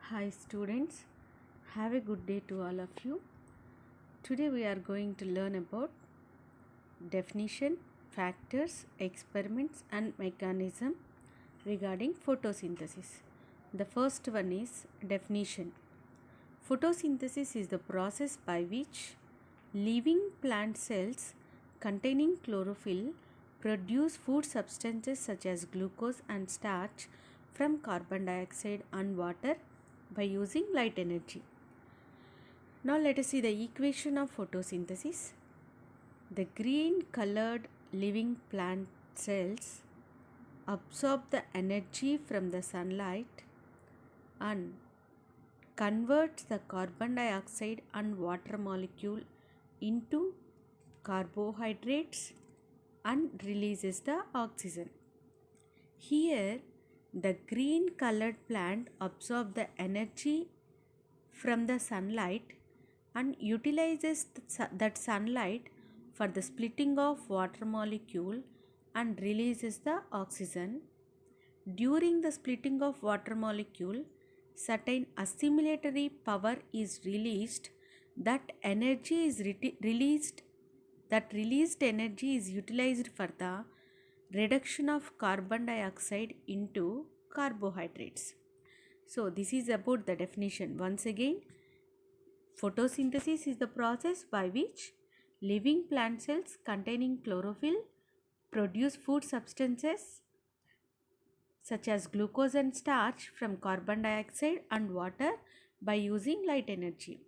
Hi students, have a good day to all of you. Today we are going to learn about definition, factors, experiments and mechanism regarding photosynthesis. The first one is definition. Photosynthesis is the process by which living plant cells containing chlorophyll produce food substances such as glucose and starch from carbon dioxide and water by using light energy. Now let us see the equation of photosynthesis. The green colored living plant cells absorb the energy from the sunlight and converts the carbon dioxide and water molecule into carbohydrates and releases the oxygen. Here the green colored plant absorb the energy from the sunlight and utilizes that sunlight for the splitting of water molecule and releases the oxygen. During the splitting of water molecule, certain assimilatory power is released. That energy is released. That released energy is utilized for the reduction of carbon dioxide into carbohydrates. So this is about the definition. Once again, photosynthesis is the process by which living plant cells containing chlorophyll produce food substances such as glucose and starch from carbon dioxide and water by using light energy.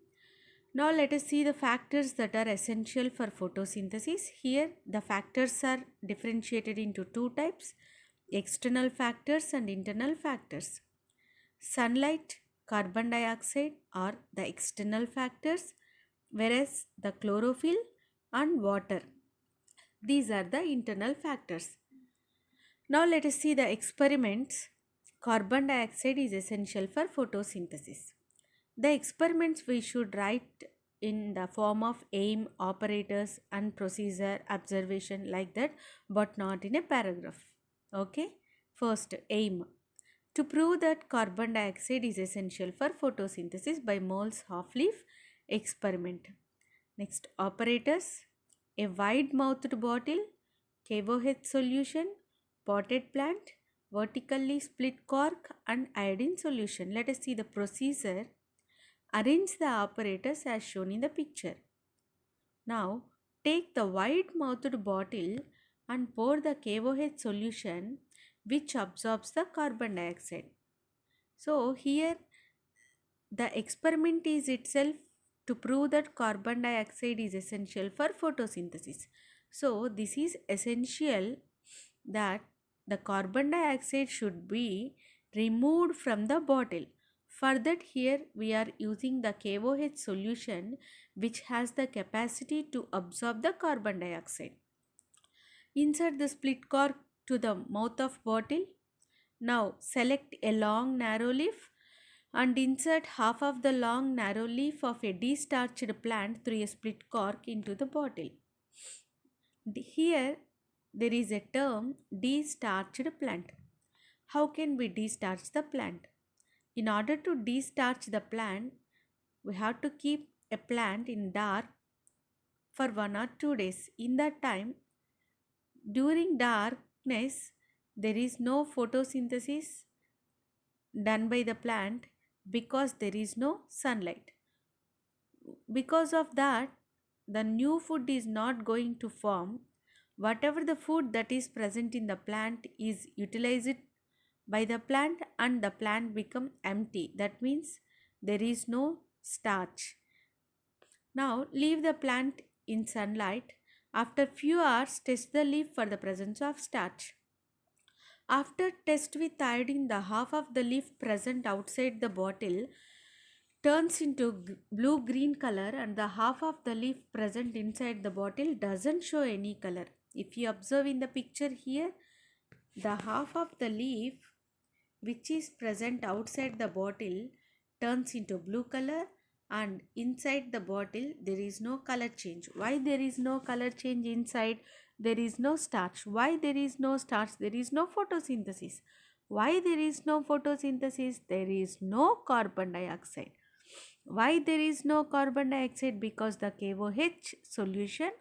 Now let us see the factors that are essential for photosynthesis. Here the factors are differentiated into two types: external factors and internal factors. Sunlight, carbon dioxide are the external factors, whereas the chlorophyll and water, these are the internal factors. Now let us see the experiments. Carbon dioxide is essential for photosynthesis. The experiments we should write in the form of aim, operators and procedure, observation, like that, but not in a paragraph. Okay. First, aim. To prove that carbon dioxide is essential for photosynthesis by Moll's half-leaf experiment. Next, operators. A wide-mouthed bottle, KOH solution, potted plant, vertically split cork and iodine solution. Let us see the procedure. Arrange the apparatus as shown in the picture. Now, take the wide-mouthed bottle and pour the KOH solution which absorbs the carbon dioxide. So, here the experiment is itself to prove that carbon dioxide is essential for photosynthesis. So, this is essential that the carbon dioxide should be removed from the bottle. For that, here we are using the KOH solution which has the capacity to absorb the carbon dioxide. Insert the split cork to the mouth of bottle. Now select a long narrow leaf and insert half of the long narrow leaf of a destarched plant through a split cork into the bottle. Here there is a term destarched plant. How can we destarch the plant? In order to destarch the plant, we have to keep a plant in dark for 1 or 2 days. In that time, during darkness, there is no photosynthesis done by the plant because there is no sunlight. Because of that, the new food is not going to form. Whatever the food that is present in the plant is utilized by the plant and the plant become empty. That means there is no starch. Now leave the plant in sunlight. After few hours, test the leaf for the presence of starch. After test with iodine, the half of the leaf present outside the bottle turns into blue-green color and the half of the leaf present inside the bottle doesn't show any color. If you observe in the picture here, the half of the leaf which is present outside the bottle turns into blue color and inside the bottle there is no color change. Why there is no color change inside? There is no starch. Why there is no starch? There is no photosynthesis. Why there is no photosynthesis? There is no carbon dioxide. Why there is no carbon dioxide? Because the KOH solution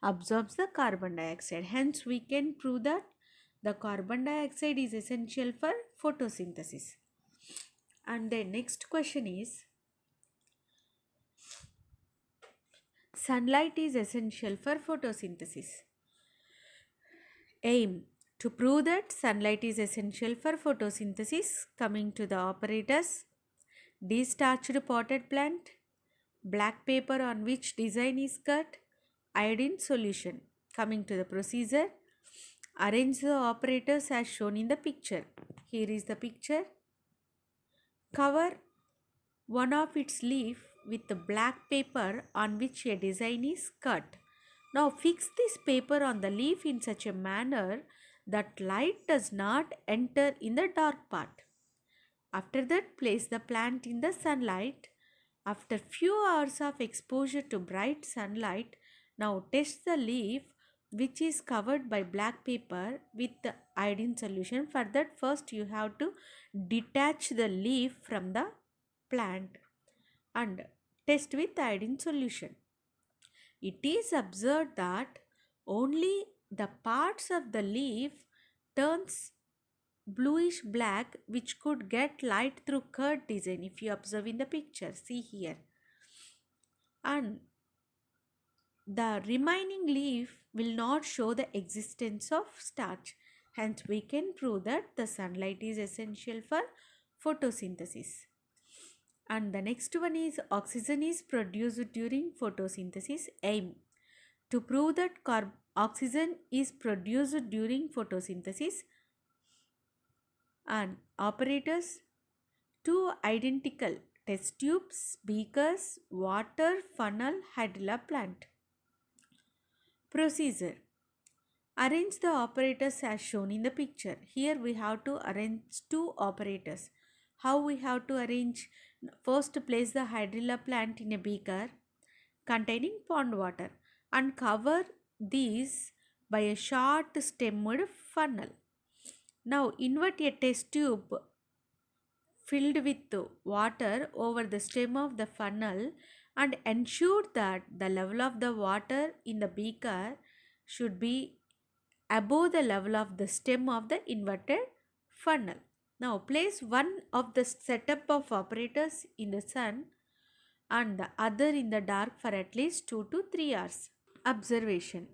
absorbs the carbon dioxide. Hence, we can prove that the carbon dioxide is essential for photosynthesis. And the next question is, sunlight is essential for photosynthesis. Aim to prove that sunlight is essential for photosynthesis. Coming to the operators, destarched potted plant, black paper on which design is cut, iodine solution. Coming to the procedure, arrange the operators as shown in the picture. Here is the picture. Cover one of its leaf with the black paper on which a design is cut. Now fix this paper on the leaf in such a manner that light does not enter in the dark part. After that, place the plant in the sunlight. After few hours of exposure to bright sunlight, now test the leaf which is covered by black paper with the iodine solution. For that, first you have to detach the leaf from the plant and test with iodine solution. It is observed that only the parts of the leaf turns bluish black which could get light through curd design, if you observe in the picture, see here, and the remaining leaf will not show the existence of starch. Hence we can prove that the sunlight is essential for photosynthesis. And the next one is, oxygen is produced during photosynthesis. Aim to prove that oxygen is produced during photosynthesis. And operators, two identical test tubes, beakers, water, funnel, hydrilla plant. Procedure. Arrange the operators as shown in the picture. Here we have to arrange two operators. How we have to arrange? First, place the hydrilla plant in a beaker containing pond water and cover these by a short stemmed funnel. Now invert a test tube filled with water over the stem of the funnel and ensure that the level of the water in the beaker should be above the level of the stem of the inverted funnel. Now place one of the setup of operators in the sun and the other in the dark for at least 2 to 3 hours. Observation.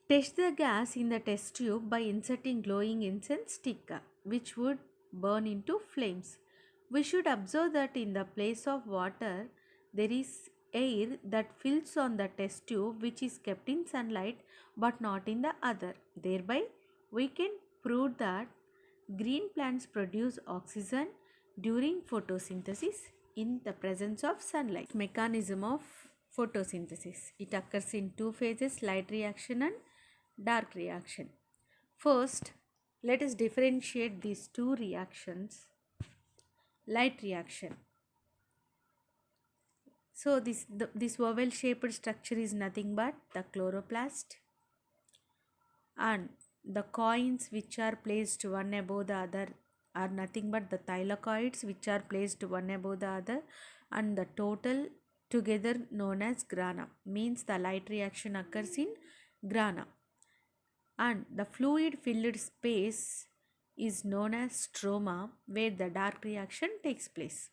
Test the gas in the test tube by inserting glowing incense stick which would burn into flames. We should observe that in the place of water there is air that fills on the test tube which is kept in sunlight but not in the other. Thereby we can prove that green plants produce oxygen during photosynthesis in the presence of sunlight. Mechanism of photosynthesis. It occurs in two phases, light reaction and dark reaction. First, let us differentiate these two reactions. Light reaction. So this oval shaped structure is nothing but the chloroplast, and the coins which are placed one above the other are nothing but the thylakoids which are placed one above the other, and the total together known as grana, means the light reaction occurs in grana, and the fluid filled space is known as stroma where the dark reaction takes place.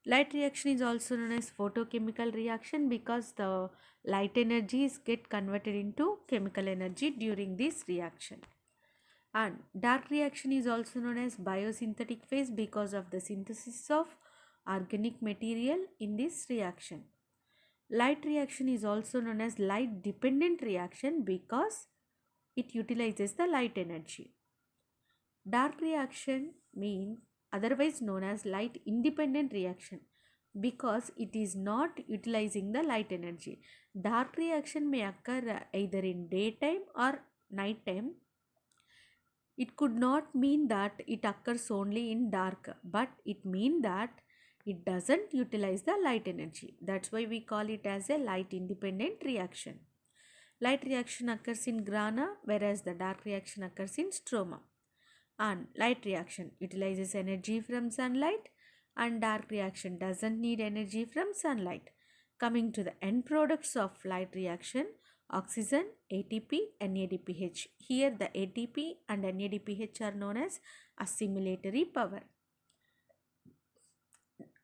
Light reaction is also known as photochemical reaction because the light energies get converted into chemical energy during this reaction. And dark reaction is also known as biosynthetic phase because of the synthesis of organic material in this reaction. Light reaction is also known as light dependent reaction because it utilizes the light energy. Dark reaction means otherwise known as light independent reaction because it is not utilizing the light energy. Dark reaction may occur either in daytime or nighttime. It could not mean that it occurs only in dark, but it means that it doesn't utilize the light energy. That's why we call it as a light independent reaction. Light reaction occurs in grana whereas the dark reaction occurs in stroma. And light reaction utilizes energy from sunlight, and dark reaction doesn't need energy from sunlight. Coming to the end products of light reaction, oxygen, ATP, NADPH. Here the ATP and NADPH are known as assimilatory power.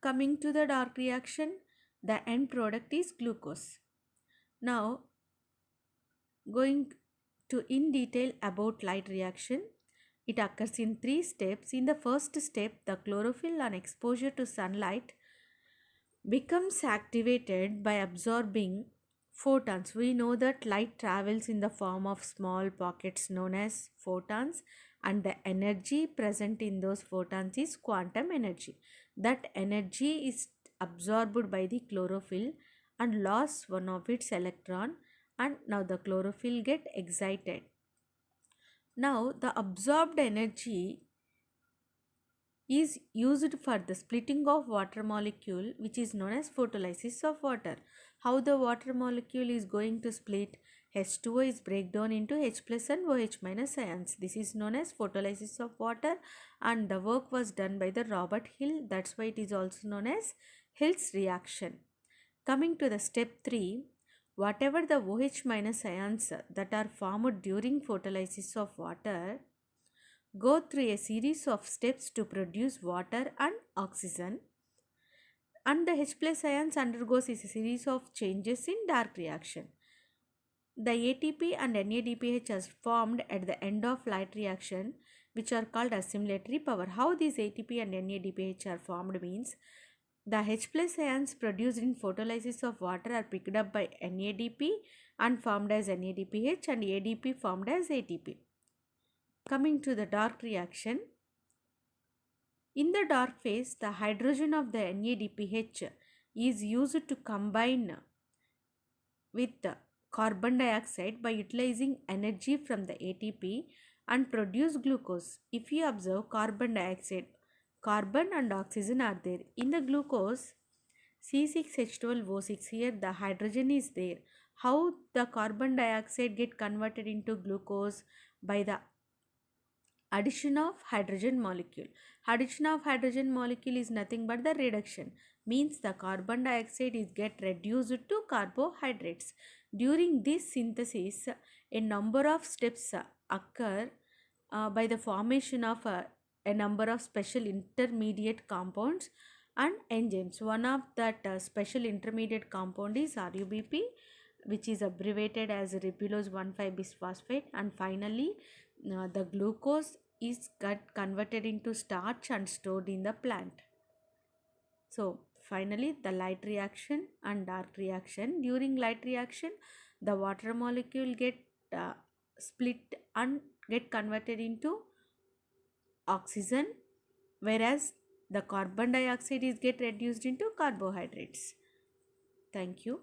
Coming to the dark reaction, the end product is glucose. Now going to in detail about light reaction, it occurs in three steps. In the first step, the chlorophyll on exposure to sunlight becomes activated by absorbing photons. We know that light travels in the form of small pockets known as photons, and the energy present in those photons is quantum energy. That energy is absorbed by the chlorophyll and lost one of its electron, and now the chlorophyll get excited. Now the absorbed energy is used for the splitting of water molecule, which is known as photolysis of water. How the water molecule is going to split? H2O is break down into H plus and OH minus ions. This is known as photolysis of water, and the work was done by the Robert Hill. That's why it is also known as Hill's reaction. Coming to the step 3, whatever the OH minus ions that are formed during photolysis of water go through a series of steps to produce water and oxygen, and the H plus ions undergoes a series of changes in dark reaction. The ATP and NADPH are formed at the end of light reaction, which are called assimilatory power. How these ATP and NADPH are formed means the H plus ions produced in photolysis of water are picked up by NADP and formed as NADPH, and ADP formed as ATP. Coming to the dark reaction, in the dark phase, the hydrogen of the NADPH is used to combine with carbon dioxide by utilizing energy from the ATP and produce glucose. If you observe carbon dioxide, carbon and oxygen are there. In the glucose, C6H12O6, here the hydrogen is there. How the carbon dioxide get converted into glucose? By the addition of hydrogen molecule. Addition of hydrogen molecule is nothing but the reduction, means the carbon dioxide is get reduced to carbohydrates. During this synthesis, a number of steps occur by the formation of a number of special intermediate compounds and enzymes. One of that special intermediate compound is RUBP, which is abbreviated as ribulose 1,5-bisphosphate, and finally the glucose is converted into starch and stored in the plant. So finally the light reaction and dark reaction. During light reaction, the water molecule get split and get converted into oxygen, whereas the carbon dioxide is get reduced into carbohydrates. Thank you.